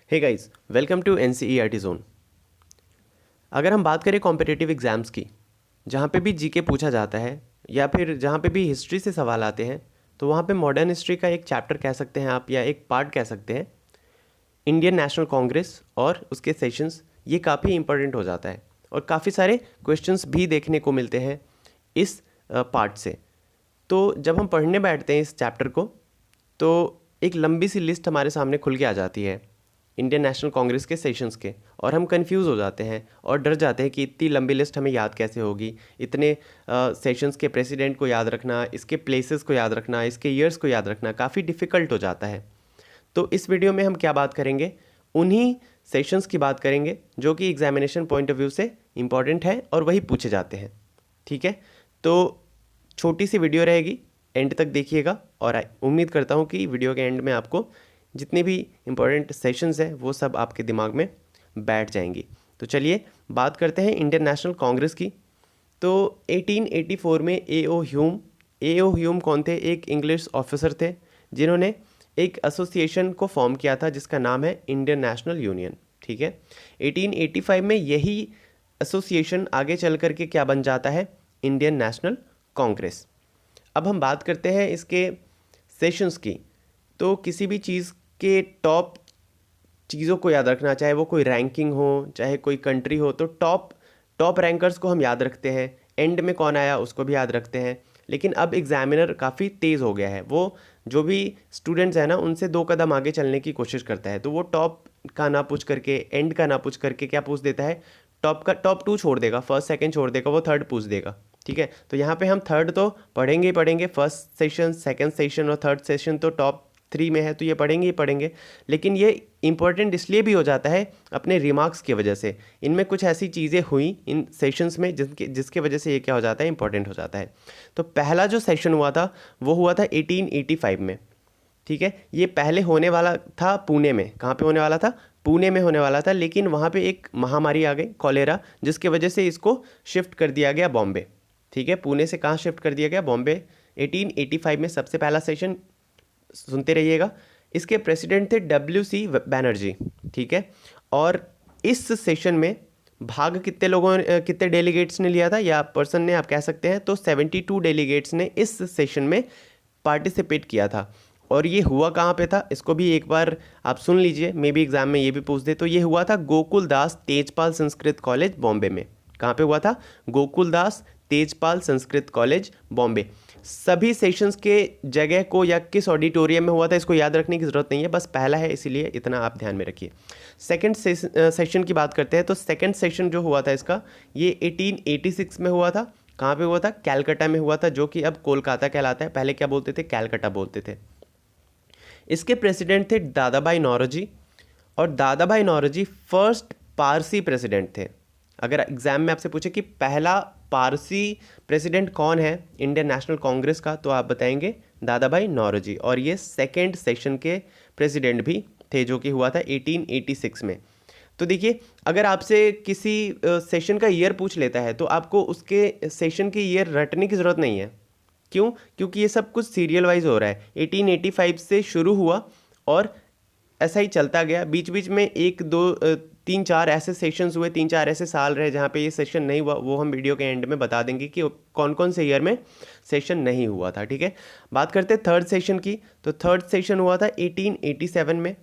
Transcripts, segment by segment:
Hey guys, welcome to NCERT zone. अगर हम बात करें कॉम्पिटिटिव एग्ज़ाम्स की, जहाँ पे भी जीके पूछा जाता है या फिर जहाँ पे भी हिस्ट्री से सवाल आते हैं, तो वहाँ पे मॉडर्न हिस्ट्री का एक चैप्टर कह सकते हैं आप या एक पार्ट कह सकते हैं, इंडियन नेशनल कांग्रेस और उसके सेशंस। ये काफ़ी इंपॉर्टेंट हो जाता है और काफ़ी सारे क्वेश्चंस भी देखने को मिलते हैं इस पार्ट से। तो जब हम पढ़ने बैठते हैं इस चैप्टर को, तो एक लंबी सी लिस्ट हमारे सामने खुल के आ जाती है इंडियन नेशनल कांग्रेस के सेशंस के, और हम कंफ्यूज हो जाते हैं और डर जाते हैं कि इतनी लंबी लिस्ट हमें याद कैसे होगी। इतने सेशंस के प्रेसिडेंट को याद रखना, इसके प्लेसेस को याद रखना, इसके ईयर्स को याद रखना काफ़ी डिफ़िकल्ट हो जाता है। तो इस वीडियो में हम क्या बात करेंगे, उन्हीं सेशंस की बात करेंगे जो कि एग्जामिनेशन पॉइंट ऑफ व्यू से इम्पॉर्टेंट है और वही पूछे जाते हैं। ठीक है, तो छोटी सी वीडियो रहेगी, एंड तक देखिएगा और उम्मीद करता हूँ कि वीडियो के एंड में आपको जितने भी इम्पोर्टेंट सेशंस हैं वो सब आपके दिमाग में बैठ जाएंगी। तो चलिए बात करते हैं इंडियन नेशनल कांग्रेस की। तो 1884 में ए ओ ह्यूम कौन थे? एक इंग्लिश ऑफिसर थे जिन्होंने एक एसोसिएशन को फॉर्म किया था जिसका नाम है इंडियन नेशनल यूनियन। ठीक है, 1885 में यही एसोसिएशन आगे चल कर के क्या बन जाता है? Indian national Congress. अब हम बात करते हैं इसके सेशंस की। तो किसी भी चीज़ के टॉप चीज़ों को याद रखना, चाहे वो कोई रैंकिंग हो, चाहे कोई कंट्री हो, तो टॉप रैंकर्स को हम याद रखते हैं, एंड में कौन आया उसको भी याद रखते हैं। लेकिन अब एग्जामिनर काफ़ी तेज़ हो गया है, वो जो भी स्टूडेंट्स हैं ना उनसे 2 कदम आगे चलने की कोशिश करता है। तो वो टॉप का ना पूछ करके, एंड का ना पूछ करके क्या पूछ देता है? टॉप 2 छोड़ देगा, फर्स्ट सेकंड छोड़ देगा, वो थर्ड पूछ देगा। ठीक है, तो यहाँ पे हम थर्ड तो पढ़ेंगे ही पढ़ेंगे, फर्स्ट सेशन, सेकंड सेशन और थर्ड सेशन तो टॉप 3 में है, तो ये पढ़ेंगे ही पढ़ेंगे। लेकिन ये इंपॉर्टेंट इसलिए भी हो जाता है अपने रिमार्क्स की वजह से। इनमें कुछ ऐसी चीज़ें हुई इन सेशंस में जिसके वजह से ये क्या हो जाता है? इंपॉर्टेंट हो जाता है। तो पहला जो सेशन हुआ था वो हुआ था 1885 में। ठीक है, ये पहले होने वाला था पुणे में। कहाँ पे होने वाला था? पुणे में होने वाला था, लेकिन वहाँ पे एक महामारी आ गई, कॉलेरा, जिसके वजह से इसको शिफ्ट कर दिया गया बॉम्बे। ठीक है, पुणे से कहाँ शिफ्ट कर दिया गया? बॉम्बे। 1885 में सबसे पहला सेशन, सुनते रहिएगा। इसके प्रेसिडेंट थे WC बैनर्जी। ठीक है, और इस सेशन में भाग कितने डेलीगेट्स ने लिया था या पर्सन ने, आप कह सकते हैं, तो 72 डेलीगेट्स ने इस सेशन में पार्टिसिपेट किया था। और ये हुआ कहाँ पे था? इसको भी एक बार आप सुन लीजिए, मे बी एग्जाम में ये भी पूछ दे। तो ये हुआ था गोकुल दास तेजपाल संस्कृत कॉलेज बॉम्बे में। कहाँ पे हुआ था? गोकुल दास तेजपाल संस्कृत कॉलेज बॉम्बे। सभी सेशंस के जगह को या किस ऑडिटोरियम में हुआ था इसको याद रखने की ज़रूरत नहीं है, बस पहला है इसीलिए इतना आप ध्यान में रखिए। सेकंड सेशन की बात करते हैं, तो सेकंड सेशन जो हुआ था इसका, ये 1886 में हुआ था। कहाँ पे हुआ था? कैलकाटा में हुआ था, जो कि अब कोलकाता कहलाता है। पहले क्या बोलते थे? कैलकाटा बोलते थे। इसके प्रेसिडेंट थे दादाभाई नौरोजी, और दादाभाई नौरोजी फर्स्ट पारसी प्रेसिडेंट थे। अगर एग्जाम में आपसे पूछे कि पहला पारसी प्रेसिडेंट कौन है इंडियन नेशनल कांग्रेस का, तो आप बताएंगे दादाभाई नौरोजी। और ये सेकेंड सेशन के प्रेसिडेंट भी थे, जो कि हुआ था 1886 में। तो देखिए, अगर आपसे किसी सेशन का ईयर पूछ लेता है तो आपको उसके सेशन के ईयर रटने की ज़रूरत नहीं है। क्यों? क्योंकि ये सब कुछ सीरियल वाइज हो रहा है। 1885 से शुरू हुआ और ऐसा ही चलता गया। बीच बीच में 1 2 3 4 ऐसे सेशंस हुए, 3 4 ऐसे साल रहे जहाँ पे ये सेशन नहीं हुआ। वो हम वीडियो के एंड में बता देंगे कि कौन कौन से ईयर में सेशन नहीं हुआ था। ठीक है, बात करते हैं थर्ड सेशन की। तो थर्ड सेशन हुआ था 1887 में,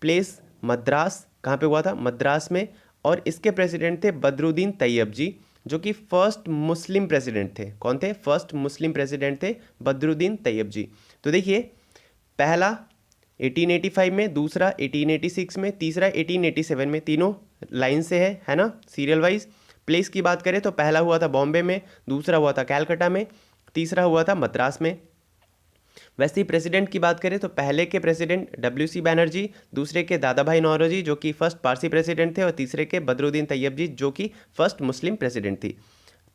प्लेस मद्रास। कहाँ पे हुआ था? मद्रास में। और इसके प्रेसिडेंट थे बदरुद्दीन तैयब जी, जो कि फर्स्ट मुस्लिम प्रेसिडेंट थे। कौन थे? फर्स्ट मुस्लिम प्रेसिडेंट थे बदरुद्दीन तैयब जी। तो देखिए, पहला 1885 में, दूसरा 1886 में, तीसरा 1887 में, तीनों लाइन से है ना, सीरियल वाइज। प्लेस की बात करें तो पहला हुआ था बॉम्बे में, दूसरा हुआ था कैलकाटा में, तीसरा हुआ था मद्रास में। वैसे ही प्रेसिडेंट की बात करें तो पहले के प्रेसिडेंट WC बैनर्जी, दूसरे के दादाभाई नौरोजी जो कि फर्स्ट पारसी प्रेसिडेंट थे, और तीसरे के बदरुद्दीन तैयब जी जो कि फर्स्ट मुस्लिम प्रेसिडेंट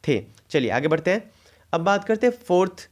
थे। चलिए आगे बढ़ते हैं। अब बात करते हैं फोर्थ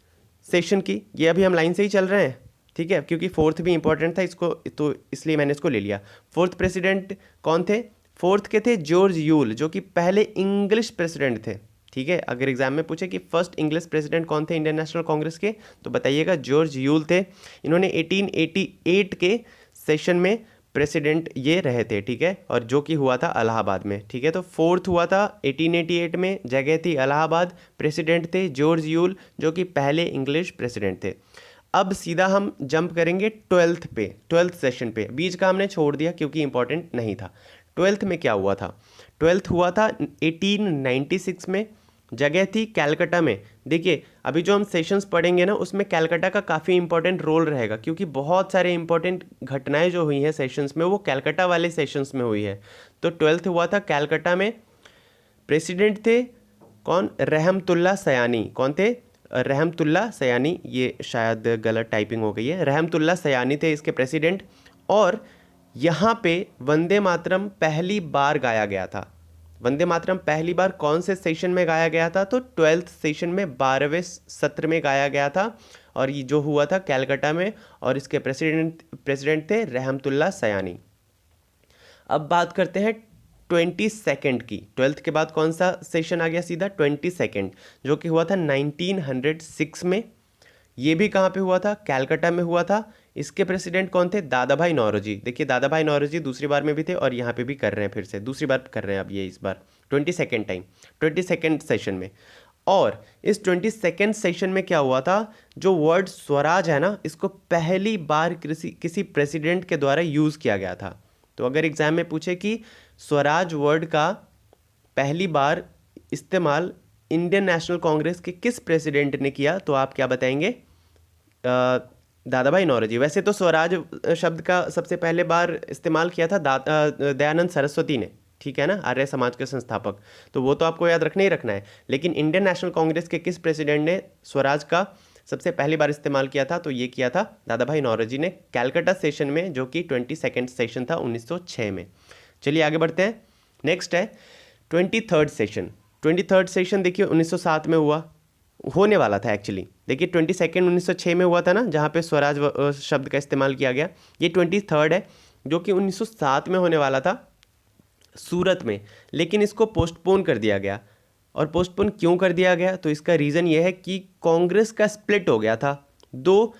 सेशन की। ये अभी हम लाइन से ही चल रहे हैं, ठीक है, क्योंकि फोर्थ भी इंपॉर्टेंट था इसको, तो इसलिए मैंने इसको ले लिया। फोर्थ प्रेसिडेंट कौन थे? फोर्थ के थे जॉर्ज यूल, जो कि पहले इंग्लिश प्रेसिडेंट थे। ठीक है, अगर एग्जाम में पूछे कि फर्स्ट इंग्लिश प्रेसिडेंट कौन थे इंडियन नेशनल कांग्रेस के, तो बताइएगा जॉर्ज यूल थे। इन्होंने 1888 के सेशन में प्रेसिडेंट ये रहे थे, ठीक है, और जो कि हुआ था इलाहाबाद में, ठीक है। तो फोर्थ हुआ था 1888 में, जगह थी इलाहाबाद, प्रेसिडेंट थे जॉर्ज यूल जो कि पहले इंग्लिश प्रेसिडेंट थे। अब सीधा हम जंप करेंगे ट्वेल्थ सेशन पे। बीच का हमने छोड़ दिया क्योंकि इंपॉर्टेंट नहीं था। ट्वेल्थ में क्या हुआ था? ट्वेल्थ हुआ था 1896 में, जगह थी कैलकाटा में। देखिए अभी जो हम सेशंस पढ़ेंगे ना उसमें कैलकाटा का काफ़ी इंपॉर्टेंट रोल रहेगा, क्योंकि बहुत सारे इंपॉर्टेंट घटनाएं जो हुई हैं सेशंस में वो कैलकाटा वाले सेशंस में हुई है। तो ट्वेल्थ हुआ था कैलकाटा में। प्रेसिडेंट थे कौन? रहमतुल्ला सयानी। कौन थे? रहमतुल्ला सयानी। ये शायद गलत टाइपिंग हो गई है, रहमतुल्ला सयानी थे इसके प्रेसिडेंट। और यहाँ पे वंदे मातरम पहली बार गाया गया था। वंदे मातरम पहली बार कौन से सेशन में गाया गया था? तो ट्वेल्थ सेशन में, 12वें सत्र में गाया गया था, और ये जो हुआ था कैलकाटा में, और इसके प्रेसिडेंट थे रहमतुल्ला सयानी। अब बात करते हैं 22nd की। ट्वेल्थ के बाद कौन सा सेशन आ गया? सीधा 22nd, जो कि हुआ था 1906 में। ये भी कहाँ पे हुआ था? कैलकाटा में हुआ था। इसके प्रेसिडेंट कौन थे? दादा भाई नौरोजी। देखिए दादा भाई नौरोजी दूसरी बार में भी थे और यहाँ पे भी कर रहे हैं, फिर से दूसरी बार कर रहे हैं अब ये इस बार 22nd सेशन में। और इस 22nd सेशन में क्या हुआ था? जो वर्ड स्वराज है ना, इसको पहली बार किसी प्रेसिडेंट के द्वारा यूज़ किया गया था। तो अगर एग्जाम में पूछे कि स्वराज वर्ड का पहली बार इस्तेमाल इंडियन नेशनल कांग्रेस के किस प्रेसिडेंट ने किया, तो आप क्या बताएंगे? दादा भाई नौरोजी। वैसे तो स्वराज शब्द का सबसे पहले बार इस्तेमाल किया था दयानंद सरस्वती ने, ठीक है ना, आर्य समाज के संस्थापक। तो वो तो आपको याद रखना ही रखना है। लेकिन इंडियन नेशनल कांग्रेस के किस प्रेसिडेंट ने स्वराज का सबसे पहली बार इस्तेमाल किया था? तो ये किया था दादा भाई नौरोजी ने, कैलकाटा सेशन में, जो कि 22nd सेशन था 1906 में। चलिए आगे बढ़ते हैं। नेक्स्ट है 23rd सेशन। 23rd सेशन देखिए 1907 में होने वाला था एक्चुअली। देखिए 22nd 1906 में हुआ था ना, जहाँ पे स्वराज शब्द का इस्तेमाल किया गया। ये 23rd है जो कि 1907 में होने वाला था सूरत में, लेकिन इसको पोस्टपोन कर दिया गया। और पोस्टपोन क्यों कर दिया गया? तो इसका रीज़न ये है कि कांग्रेस का स्प्लिट हो गया था, दो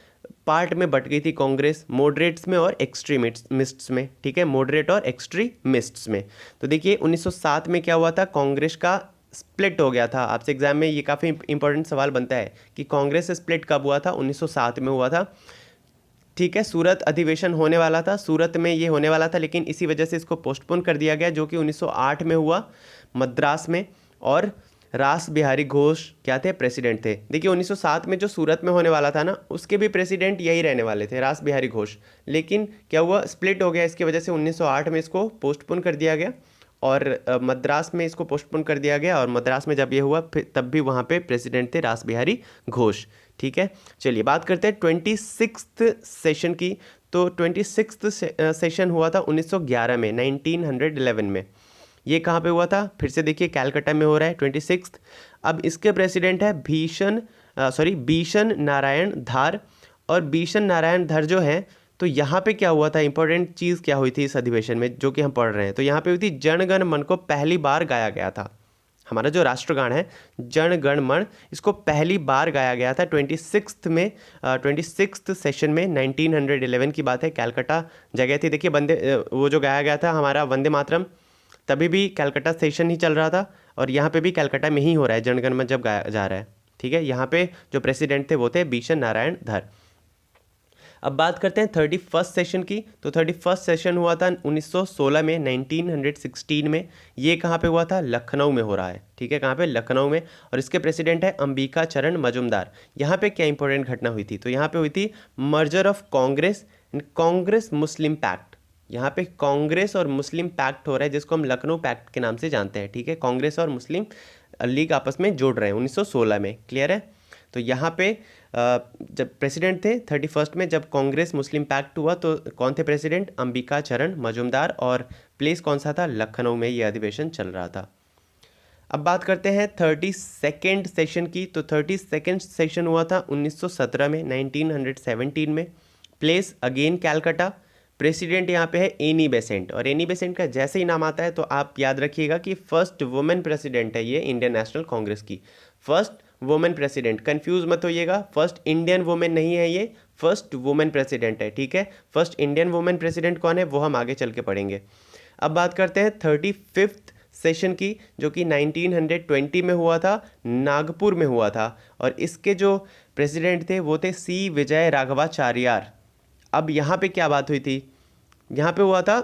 पार्ट में बट गई थी कांग्रेस, मॉडरेट्स में और एक्सट्रीमिस्ट्स में, ठीक है, मॉडरेट और एक्सट्रीमिस्ट्स में। तो देखिए 1907 में क्या हुआ था? कांग्रेस का स्प्लिट हो गया था। आपसे एग्जाम में ये काफ़ी इंपॉर्टेंट सवाल बनता है कि कांग्रेस स्प्लिट कब हुआ था? 1907 में हुआ था, ठीक है। सूरत अधिवेशन होने वाला था, सूरत में ये होने वाला था, लेकिन इसी वजह से इसको पोस्टपोन कर दिया गया, जो कि 1908 में हुआ मद्रास में। और रास बिहारी घोष क्या थे? प्रेसिडेंट थे। देखिए 1907 में जो सूरत में होने वाला था ना, उसके भी प्रेसिडेंट यही रहने वाले थे, रास बिहारी घोष। लेकिन क्या हुआ? स्प्लिट हो गया, इसकी वजह से 1908 में इसको पोस्टपोन कर दिया गया, और मद्रास में इसको पोस्टपोन कर दिया गया। और मद्रास में जब ये हुआ फिर तब भी वहाँ पे प्रेसिडेंट थे रास बिहारी घोष, ठीक है। चलिए बात करते हैं 26th सेशन की। तो 26th सेशन हुआ था 1911 में, 1911 में। ये कहाँ पे हुआ था? फिर से देखिए कैलकाटा में हो रहा है 26th। अब इसके प्रेसिडेंट है बीशन नारायण धार। और बीशन नारायण धर जो है, तो यहाँ पे क्या हुआ था? इंपॉर्टेंट चीज़ क्या हुई थी इस अधिवेशन में जो कि हम पढ़ रहे हैं? तो यहाँ पे हुई थी जन गण मन को पहली बार गाया गया था। हमारा जो राष्ट्रगान है जन गण मन, इसको पहली बार गाया गया था 26th सेशन में। 1911 की बात है, कैलकाटा जगह थी। देखिए वो जो गाया गया था हमारा वंदे मातरम, तभी भी कैलकाटा सेशन ही चल रहा था, और यहाँ पे भी कैलकाटा में ही हो रहा है जनगण मन जब गाया जा रहा है, ठीक है। यहाँ पे जो प्रेसिडेंट थे वो थे बीशन नारायण धर। अब बात करते हैं 31st सेशन की। तो 31st सेशन हुआ था 1916 में, 1916 में। ये कहाँ पे हुआ था? लखनऊ में हो रहा है, ठीक है। कहाँ पे? लखनऊ में। और इसके प्रेसिडेंट है अंबिका चरण मजुमदार। यहाँ पे क्या इंपॉर्टेंट घटना हुई थी? तो यहाँ पे हुई थी merger of Congress and Congress Muslim pact. यहाँ पे कांग्रेस और मुस्लिम पैक्ट हो रहा है, जिसको हम लखनऊ पैक्ट के नाम से जानते हैं, ठीक है। कांग्रेस और मुस्लिम लीग आपस में जोड़ रहे हैं 1916 में, क्लियर है। तो यहाँ पे जब प्रेसिडेंट थे 31st में, जब कांग्रेस मुस्लिम पैक्ट हुआ, तो कौन थे प्रेसिडेंट? अंबिका चरण मजुमदार। और प्लेस कौन सा था? लखनऊ में ये अधिवेशन चल रहा था। अब बात करते हैं 32nd सेशन की। तो 32nd सेशन हुआ था 1917 में, 1917 में। Place again Calcutta. प्रेसिडेंट यहाँ पे है एनी बेसेंट। और एनी बेसेंट का जैसे ही नाम आता है तो आप याद रखिएगा कि फर्स्ट वुमेन प्रेसिडेंट है ये इंडियन नेशनल कांग्रेस की, फर्स्ट वुमेन प्रेसिडेंट, कंफ्यूज मत होइएगा, फर्स्ट इंडियन वुमेन नहीं है ये, फर्स्ट वुमेन प्रेसिडेंट है, ठीक है। फर्स्ट इंडियन वुमेन प्रेसिडेंट कौन है वो हम आगे चल के पढ़ेंगे। अब बात करते हैं 35th सेशन की, जो कि 1920 में हुआ था, नागपुर में हुआ था, और इसके जो प्रेसिडेंट थे वो थे सी विजय राघवाचार्यार। अब यहाँ पे क्या बात हुई थी, यहाँ पे हुआ था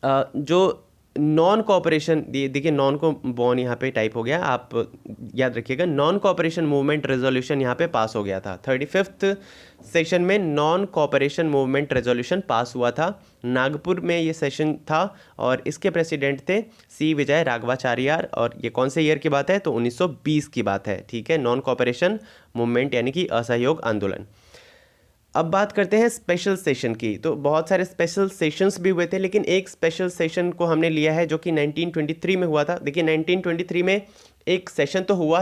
जो नॉन कोऑपरेशन, देखिए नॉन को बॉन यहाँ पे टाइप हो गया, आप याद रखिएगा, नॉन कोऑपरेशन मूवमेंट रेजोल्यूशन यहाँ पे पास हो गया था। 35th सेशन में non cooperation movement resolution pass हुआ था, नागपुर में ये सेशन था, और इसके प्रेसिडेंट थे सी विजय राघवाचार्यार। और ये कौन से ईयर की बात है, तो 1920 की बात है, ठीक है। नॉन कोऑपरेशन मूवमेंट यानी कि असहयोग आंदोलन। अब बात करते हैं स्पेशल सेशन की। तो बहुत सारे स्पेशल सेशंस भी हुए थे, लेकिन एक स्पेशल सेशन को हमने लिया है जो कि 1923 में हुआ था। देखिए 1923 में एक सेशन तो हुआ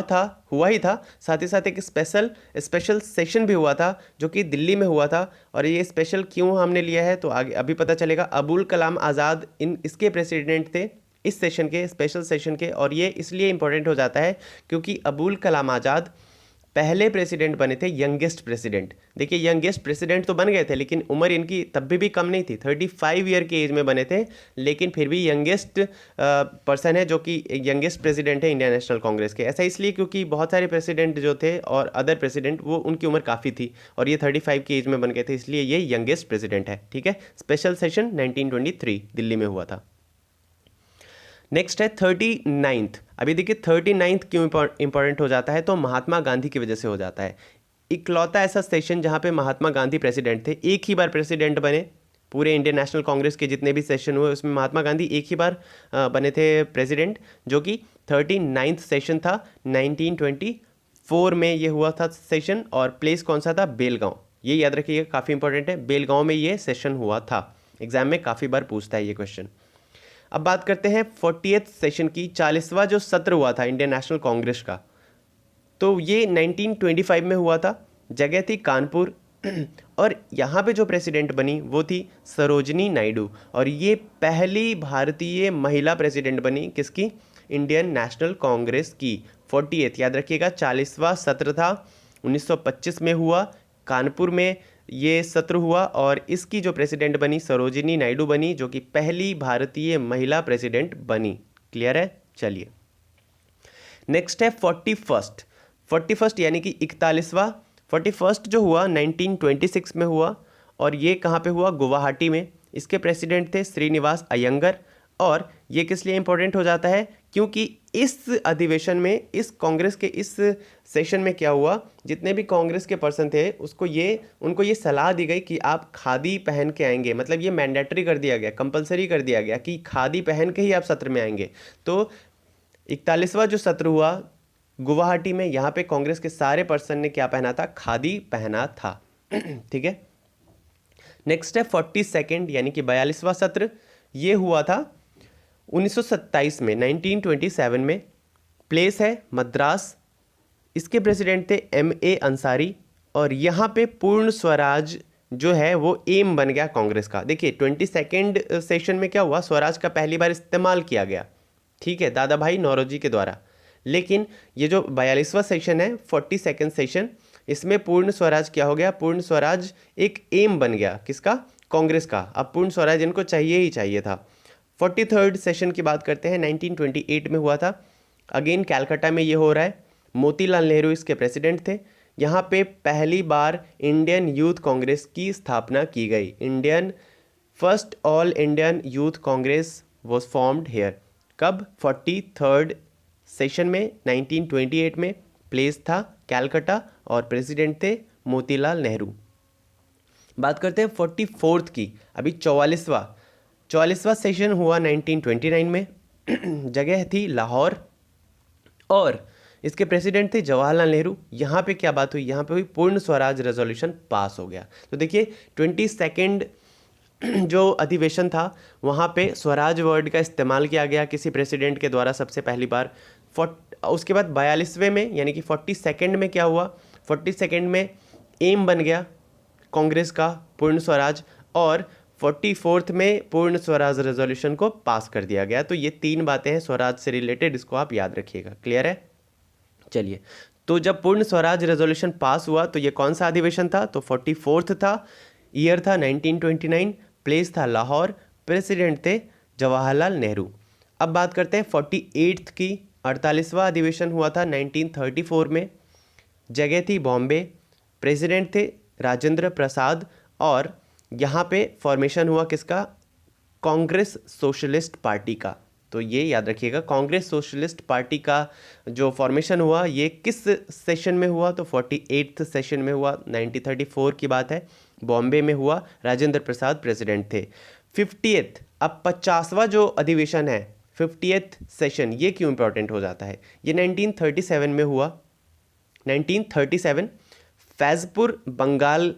ही था, साथ ही साथ एक स्पेशल सेशन भी हुआ था जो कि दिल्ली में हुआ था। और ये स्पेशल क्यों हमने लिया है तो आगे अभी पता चलेगा। अबुल कलाम आज़ाद इसके प्रेसिडेंट थे, इस सेशन के, स्पेशल सेशन के। और ये इसलिए इंपॉर्टेंट हो जाता है क्योंकि अबुल कलाम आज़ाद पहले प्रेसिडेंट बने थे, यंगेस्ट प्रेसिडेंट। देखिए यंगेस्ट प्रेसिडेंट तो बन गए थे, लेकिन उम्र इनकी तब भी कम नहीं थी, 35 ईयर की एज में बने थे, लेकिन फिर भी यंगेस्ट पर्सन है जो कि यंगेस्ट प्रेसिडेंट है इंडियन नेशनल कांग्रेस के। ऐसा इसलिए क्योंकि बहुत सारे प्रेसिडेंट जो थे और अदर प्रेसिडेंट वो उनकी उम्र काफ़ी थी, और ये 35 की एज में बन गए थे, इसलिए ये यंगेस्ट प्रेसिडेंट है, ठीक है। स्पेशल सेशन 1923 दिल्ली में हुआ था। नेक्स्ट है 39th। अभी देखिए 39th क्यों इंपॉर्टेंट हो जाता है, तो महात्मा गांधी की वजह से हो जाता है। इकलौता ऐसा सेशन जहाँ पे महात्मा गांधी प्रेसिडेंट थे, एक ही बार प्रेसिडेंट बने। पूरे इंडियन नेशनल कांग्रेस के जितने भी सेशन हुए उसमें महात्मा गांधी एक ही बार बने थे प्रेसिडेंट, जो कि 39th सेशन था। 1924 में ये हुआ था सेशन, और प्लेस कौन सा था, बेलगांव। ये याद रखिएगा, काफ़ी इंपॉर्टेंट है, बेलगांव में ये सेशन हुआ था। एग्जाम में काफ़ी बार पूछता है ये क्वेश्चन। अब बात करते हैं 40th सेशन की, 40वां जो सत्र हुआ था इंडियन नेशनल कांग्रेस का, तो ये 1925 में हुआ था, जगह थी कानपुर। और यहाँ पे जो प्रेसिडेंट बनी वो थी सरोजनी नायडू, और ये पहली भारतीय महिला प्रेसिडेंट बनी, किसकी, इंडियन नेशनल कांग्रेस की। 40th याद रखिएगा, 40वां सत्र था, 1925 में हुआ, कानपुर में ये सत्र हुआ, और इसकी जो प्रेसिडेंट बनी सरोजिनी नायडू बनी, जो कि पहली भारतीय महिला प्रेसिडेंट बनी। क्लियर है, चलिए नेक्स्ट है 41st यानी कि 41वां। 41st जो हुआ 1926 में हुआ, और ये कहाँ पे हुआ, गुवाहाटी में। इसके प्रेसिडेंट थे श्रीनिवास अयंगर। और ये किस लिए इंपॉर्टेंट हो जाता है, क्योंकि इस अधिवेशन में, इस कांग्रेस के इस सेशन में क्या हुआ, जितने भी कांग्रेस के पर्सन थे उनको ये सलाह दी गई कि आप खादी पहन के आएंगे। मतलब ये मैंडेटरी कर दिया गया, कंपलसरी कर दिया गया कि खादी पहन के ही आप सत्र में आएंगे। तो 41वां जो सत्र हुआ गुवाहाटी में, यहाँ पे कांग्रेस के सारे पर्सन ने क्या पहना था, खादी पहना था। ठीक है। नेक्स्ट है 42nd यानी कि 42वां सत्र। ये हुआ था 1927 में, 1927 में। प्लेस है मद्रास। इसके प्रेसिडेंट थे M.A. अंसारी। और यहाँ पे पूर्ण स्वराज जो है वो एम बन गया कांग्रेस का। देखिए 22nd सेशन में क्या हुआ, स्वराज का पहली बार इस्तेमाल किया गया, ठीक है, दादा भाई नौरोजी के द्वारा। लेकिन ये जो 42वां सेशन है, 42nd सेशन, इसमें पूर्ण स्वराज क्या हो गया, पूर्ण स्वराज एक एम बन गया, किसका, कांग्रेस का। अब पूर्ण स्वराज इनको चाहिए ही चाहिए था। 43rd सेशन की बात करते हैं, 1928 में हुआ था। अगेन कैलकाटा में ये हो रहा है। मोतीलाल नेहरू इसके प्रेसिडेंट थे। यहाँ पे पहली बार इंडियन यूथ कांग्रेस की स्थापना की गई। First all Indian youth Congress was formed here. कब, 43rd सेशन में, 1928 में। प्लेस था कैलकाटा, और प्रेसिडेंट थे मोतीलाल नेहरू। बात करते हैं 44th की। अभी 44वां सेशन हुआ 1929 में। जगह थी लाहौर, और इसके प्रेसिडेंट थे जवाहरलाल नेहरू। यहाँ पे क्या बात हुई, यहाँ पे हुई पूर्ण स्वराज रेजोल्यूशन पास हो गया। तो देखिए 22nd जो अधिवेशन था वहाँ पे स्वराज वर्ड का इस्तेमाल किया गया किसी प्रेसिडेंट के द्वारा सबसे पहली बार। उसके बाद 42वें में यानी कि 42nd में क्या हुआ, 42nd में एम बन गया कांग्रेस का पूर्ण स्वराज, और 44th में पूर्ण स्वराज रेजोल्यूशन को पास कर दिया गया। तो ये तीन बातें हैं स्वराज से रिलेटेड, इसको आप याद रखिएगा। क्लियर है, चलिए। तो जब पूर्ण स्वराज रेजोल्यूशन पास हुआ तो ये कौन सा अधिवेशन था? तो 44th था, ईयर था 1929, प्लेस था लाहौर, प्रेसिडेंट थे जवाहरलाल नेहरू। अब बात करते हैं 48th की। 48वां अधिवेशन हुआ था 1934 में, जगह थी बॉम्बे, प्रेसिडेंट थे राजेंद्र प्रसाद, और यहाँ पे फॉर्मेशन हुआ किसका? कांग्रेस सोशलिस्ट पार्टी का। तो ये याद रखिएगा, कांग्रेस सोशलिस्ट पार्टी का जो फॉर्मेशन हुआ ये किस सेशन में हुआ? तो 48th सेशन में हुआ, 1934 की बात है, बॉम्बे में हुआ, राजेंद्र प्रसाद प्रेसिडेंट थे। 50th, अब 50वां जो अधिवेशन है 50th सेशन, ये क्यों इंपॉर्टेंट हो जाता है? ये 1937 में हुआ, 1937 फैज़पुर बंगाल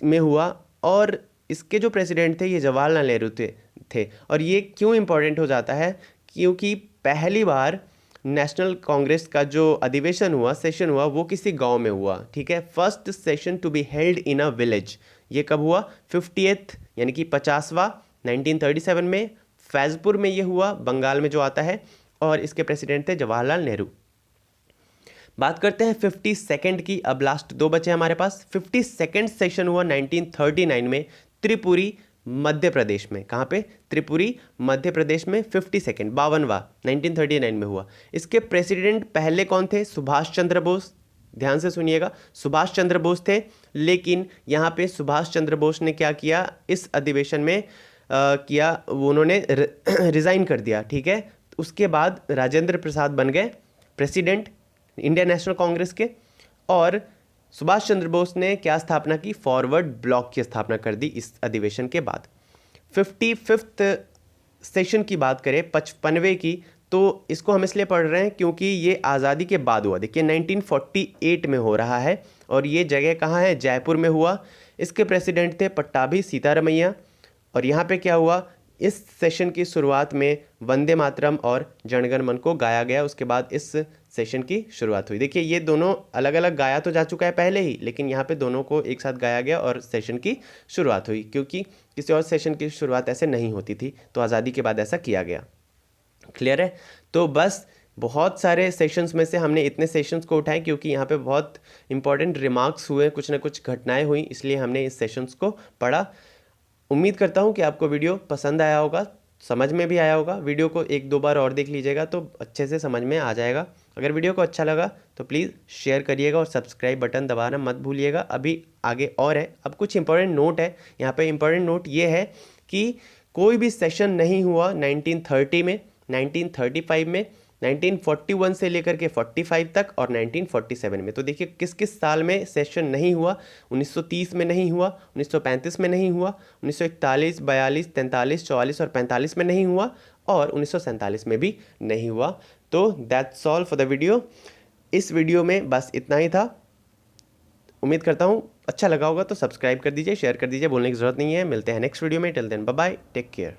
में हुआ, और इसके जो प्रेसिडेंट थे ये जवाहरलाल नेहरू थे। और ये क्यों इम्पोर्टेंट हो जाता है? क्योंकि पहली बार नेशनल कांग्रेस का जो अधिवेशन हुआ, सेशन हुआ, वो किसी गांव में हुआ। ठीक है, first session to be held in a village. ये कब हुआ? 50th यानी कि 50वां 1937 में फैज़पुर में ये हुआ, बंगाल में जो आता है, और इसके प्रेसिडेंट थे जवाहरलाल नेहरू। बात करते हैं 52nd की। अब लास्ट दो बचे हमारे पास। 52nd सेशन हुआ 1939 में, त्रिपुरी मध्य प्रदेश में। कहाँ पे? त्रिपुरी मध्य प्रदेश में। 52nd 52वां 1939 में हुआ। इसके प्रेसिडेंट पहले कौन थे? सुभाष चंद्र बोस। ध्यान से सुनिएगा, सुभाष चंद्र बोस थे। लेकिन यहाँ पे सुभाष चंद्र बोस ने क्या किया इस अधिवेशन में? उन्होंने रिज़ाइन कर दिया। ठीक है, उसके बाद राजेंद्र प्रसाद बन गए प्रेसिडेंट इंडियन नेशनल कांग्रेस के, और सुभाष चंद्र बोस ने क्या स्थापना की? फॉरवर्ड ब्लॉक की स्थापना कर दी इस अधिवेशन के बाद। 55th सेशन की बात करें, 55वें की, तो इसको हम इसलिए पढ़ रहे हैं क्योंकि ये आज़ादी के बाद हुआ। देखिए 1948 में हो रहा है, और ये जगह कहाँ है? जयपुर में हुआ। इसके प्रेसिडेंट थे पट्टाभी सीतारमैया। और यहाँ पे क्या हुआ? इस सेशन की शुरुआत में वंदे मातरम और जनगण मन को गाया गया। उसके बाद इस सेशन की शुरुआत हुई। देखिए ये दोनों अलग अलग गाया तो जा चुका है पहले ही, लेकिन यहाँ पे दोनों को एक साथ गाया गया और सेशन की शुरुआत हुई, क्योंकि किसी और सेशन की शुरुआत ऐसे नहीं होती थी, तो आज़ादी के बाद ऐसा किया गया। क्लियर है? तो बस बहुत सारे सेशंस में से हमने इतने सेशंस को उठाए क्योंकि यहाँ पे बहुत इंपॉर्टेंट रिमार्क्स हुए, कुछ ना कुछ घटनाएं हुई, इसलिए हमने इस सेशंस को पढ़ा। उम्मीद करता हूँ कि आपको वीडियो पसंद आया होगा, समझ में भी आया होगा। वीडियो को एक दो बार और देख लीजिएगा तो अच्छे से समझ में आ जाएगा। अगर वीडियो को अच्छा लगा तो प्लीज़ शेयर करिएगा और सब्सक्राइब बटन दबाना मत भूलिएगा। अभी आगे और है, अब कुछ इंपॉर्टेंट नोट है। यहाँ पे इंपॉर्टेंट नोट ये है कि कोई भी सेशन नहीं हुआ 1930 में, 1935 में, 1941 से लेकर के 45 तक, और 1947 में। तो देखिए किस किस साल में सेशन नहीं हुआ। 1930 में नहीं हुआ, 1935 में नहीं हुआ, 1941, 42, 43, 44 और 45 में नहीं हुआ, और 1947 में भी नहीं हुआ। तो that's all for the video. इस वीडियो में बस इतना ही था। उम्मीद करता हूँ अच्छा लगा होगा, तो सब्सक्राइब कर दीजिए, शेयर कर दीजिए, बोलने की ज़रूरत नहीं है। मिलते हैं नेक्स्ट वीडियो में। Till then bye bye, take care.